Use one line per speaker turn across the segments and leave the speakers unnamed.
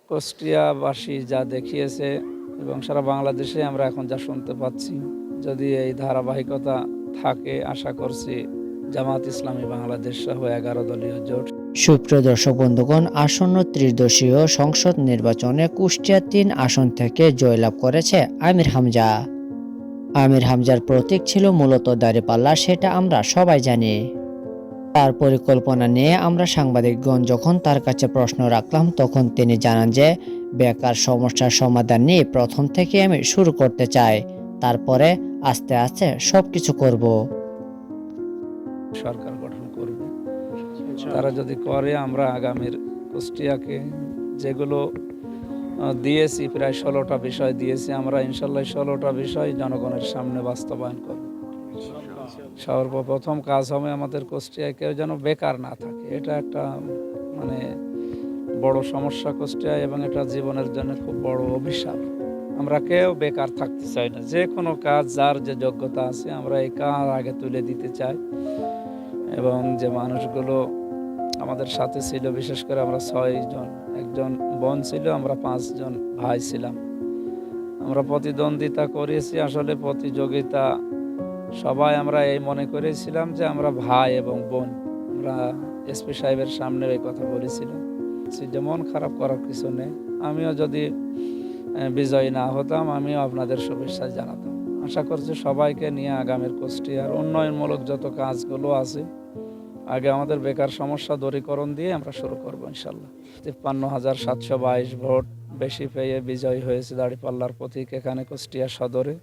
কুষ্টিয়াবাসী যা দেখিয়েছে এবং সারা বাংলাদেশে আমরা এখন যা শুনতে পাচ্ছি, যদি এই ধারাবাহিকতা থাকে, আশা করছি জামাত ইসলামী বাংলাদেশ সহ 11 দলীয় জোট।
সুপ্রিয় দর্শক বন্ধুগণ, আসন্ন ত্রিদলীয় সংসদ নির্বাচনে কুষ্টিয়া ৩ আসন থেকে জয়লাভ করেছে আমির হামজা। আমির হামজার প্রতীক ছিল মূলত দাঁড়িপাল্লা, সেটা আমরা সবাই জানি। তার পরিকল্পনা নিয়ে আমরা সাংবাদিকগণ যখন তার কাছে প্রশ্ন রাখলাম, তখন তিনি জানান যে বেকার সমস্যার সমাধান নিয়ে প্রথম থেকে আমি শুরু করতে চাই, তারপরে আস্তে আস্তে সবকিছু করব।
সরকার গঠন করবে, তারা যদি করে আমরা আগামীর কুষ্টিয়াকে যেগুলো দিয়েছি, প্রায় 16টা বিষয় দিয়েছি, আমরা ইনশাল্লাহ 16টা বিষয় জনগণের সামনে বাস্তবায়ন করব। সর্বপ্রথম কাজ হবে আমাদের কুষ্টিয়ায় কেউ যেন বেকার না থাকে। এটা একটা মানে বড় সমস্যা কুষ্টিয়ায়, এবং এটা জীবনের জন্য খুব বড় অভিশাপ। আমরা কেউ বেকার থাকতে চাই না। যে কোনো কাজ, যার যে যোগ্যতা আছে, আমরা এই কাজ আগে তুলে দিতে চাই। এবং যে মানুষগুলো আমাদের সাথে ছিল, বিশেষ করে আমরা 6 জন, একজন বোন ছিল, আমরা 5 জন ভাই ছিলাম। আমরা প্রতিদ্বন্দ্বিতা করেছি, আসলে প্রতিযোগিতা সবাই আমরা এই মনে করেছিলাম যে আমরা ভাই এবং বোন। আমরা এসপি সাহেবের সামনে এই কথা বলেছিলাম যে মন খারাপ করার কিছু নেই, আমিও যদি বিজয়ী না হতাম, আমিও আপনাদের শুভেচ্ছা জানাতাম। আশা করছি সবাইকে নিয়ে আগামীর কুষ্টিয়ার উন্নয়নমূলক যত কাজগুলো আছে, আগে আমাদের বেকার সমস্যা দূরীকরণ দিয়ে আমরা শুরু করবো ইনশাল্লাহ। 53,722 ভোট বেশি পেয়ে বিজয়ী হয়েছে দাঁড়িপাল্লার প্রতীক এখানে কুষ্টিয়া সদরে।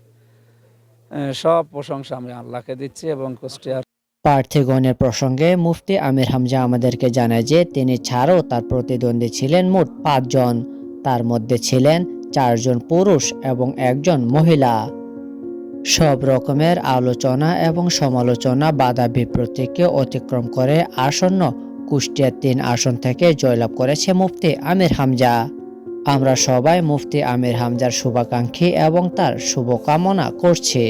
সব প্রশংসা আমি আল্লাহকে দিচ্ছি। এবং কুষ্টিয়ার
প্রার্থীগণের প্রসঙ্গে মুফতি আমির হামজা আমাদেরকে জানায় যে তিনি ছাড়াও তার প্রতিদ্বন্দ্বী ছিলেন মোট 5 জন। তার মধ্যে ছিলেন 4 জন পুরুষ এবং 1 জন মহিলা। সব রকমের আলোচনা এবং সমালোচনা, বাধা বিপত্তিকে অতিক্রম করে আসন্ন কুষ্টিয়া 3 আসন থেকে জয়লাভ করেছে মুফতি আমির হামজা। আমরা সবাই মুফতি আমির হামজার শুভাকাঙ্ক্ষী এবং তার শুভকামনা করছি।